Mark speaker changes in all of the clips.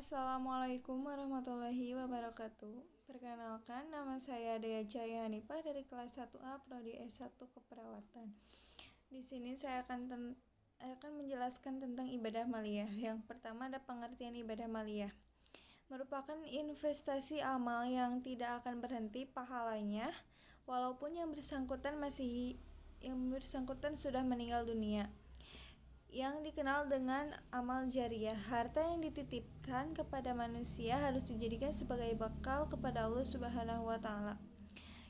Speaker 1: Assalamualaikum warahmatullahi wabarakatuh. Perkenalkan, nama saya Dea Jaya Hanifah dari kelas 1A Prodi S1 Keperawatan. Di sini saya akan menjelaskan tentang ibadah maliyah. Yang pertama ada pengertian ibadah maliyah. Merupakan investasi amal yang tidak akan berhenti pahalanya walaupun yang bersangkutan sudah meninggal dunia. Yang dikenal dengan amal jariyah, harta yang dititipkan kepada manusia harus dijadikan sebagai bekal kepada Allah Subhanahu wa taala.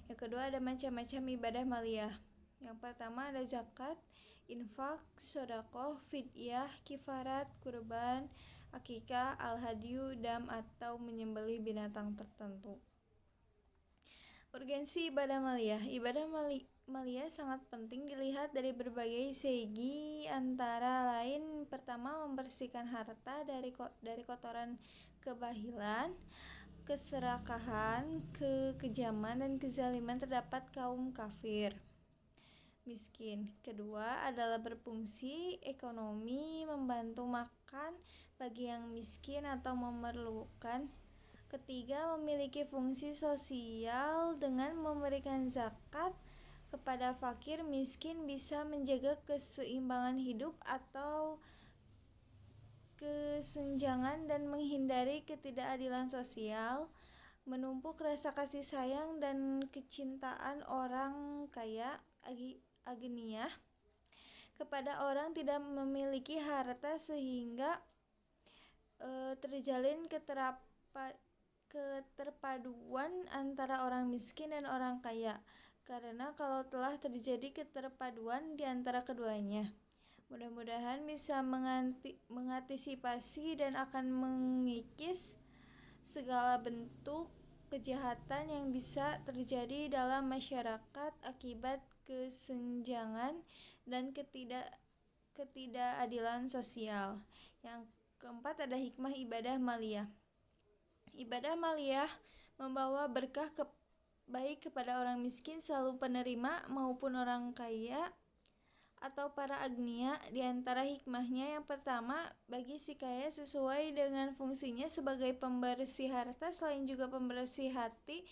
Speaker 1: Yang kedua ada macam-macam ibadah maliyah. Yang pertama ada zakat, infak, sedekah, fidyah, kifarat, kurban, akikah, al-hadyu, dam atau menyembelih binatang tertentu. Urgensi ibadah maliyah. Ibadah maliyah sangat penting dilihat dari berbagai segi, antara lain pertama membersihkan harta dari kotoran kebahilan, keserakahan, kekejaman dan kezaliman terdapat kaum kafir miskin. Kedua adalah berfungsi ekonomi, membantu makan bagi yang miskin atau memerlukan. Ketiga, memiliki fungsi sosial dengan memberikan zakat kepada fakir miskin bisa menjaga keseimbangan hidup atau kesenjangan dan menghindari ketidakadilan sosial, menumpuk rasa kasih sayang dan kecintaan orang kaya agniah kepada orang tidak memiliki harta sehingga terjalin keterpaduan antara orang miskin dan orang kaya, karena kalau telah terjadi keterpaduan di antara keduanya, mudah-mudahan bisa mengantisipasi dan akan mengikis segala bentuk kejahatan yang bisa terjadi dalam masyarakat akibat kesenjangan dan ketidakadilan sosial. Yang keempat ada hikmah ibadah maliyah. Ibadah maliyah membawa berkah baik kepada orang miskin selalu penerima maupun orang kaya atau para agnia. Di antara hikmahnya yang pertama, bagi si kaya sesuai dengan fungsinya sebagai pembersih harta selain juga pembersih hati,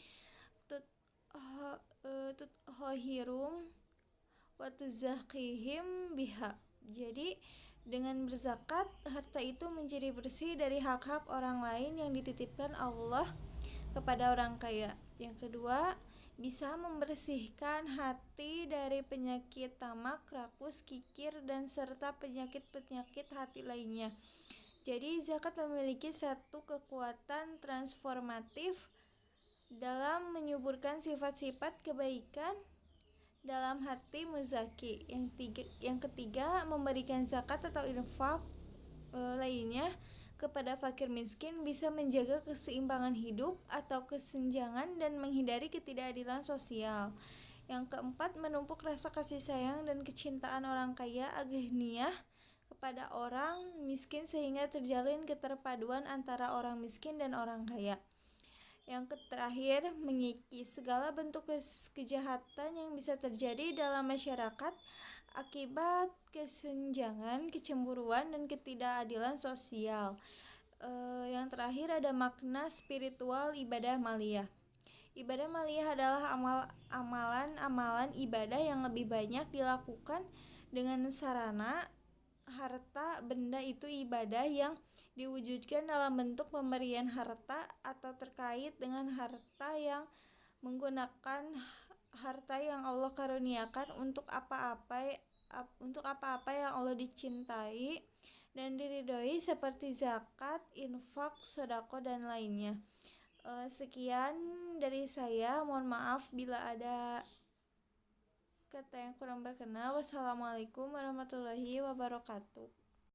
Speaker 1: tuthohirum wa tuzakihim biha. Jadi dengan berzakat, harta itu menjadi bersih dari hak-hak orang lain yang dititipkan Allah kepada orang kaya. Yang kedua, bisa membersihkan hati dari penyakit tamak, rakus, kikir, dan serta penyakit-penyakit hati lainnya. Jadi zakat memiliki satu kekuatan transformatif dalam menyuburkan sifat-sifat kebaikan dalam hati muzaki. Yang ketiga, memberikan zakat atau infak lainnya kepada fakir miskin bisa menjaga keseimbangan hidup atau kesenjangan dan menghindari ketidakadilan sosial. Yang keempat, menumpuk rasa kasih sayang dan kecintaan orang kaya agniah kepada orang miskin sehingga terjalin keterpaduan antara orang miskin dan orang kaya. Yang terakhir, mengikis segala bentuk kejahatan yang bisa terjadi dalam masyarakat akibat kesenjangan, kecemburuan, dan ketidakadilan sosial. Yang terakhir ada makna spiritual ibadah maliyah. Ibadah maliyah adalah amalan ibadah yang lebih banyak dilakukan dengan sarana harta benda itu ibadah yang diwujudkan dalam bentuk pemberian harta atau terkait dengan harta yang menggunakan harta yang Allah karuniakan untuk apa-apa yang Allah dicintai dan diridhoi seperti zakat, infak, sedekah dan lainnya. Sekian dari saya, mohon maaf bila ada kata yang kurang berkenan. Wassalamualaikum warahmatullahi wabarakatuh.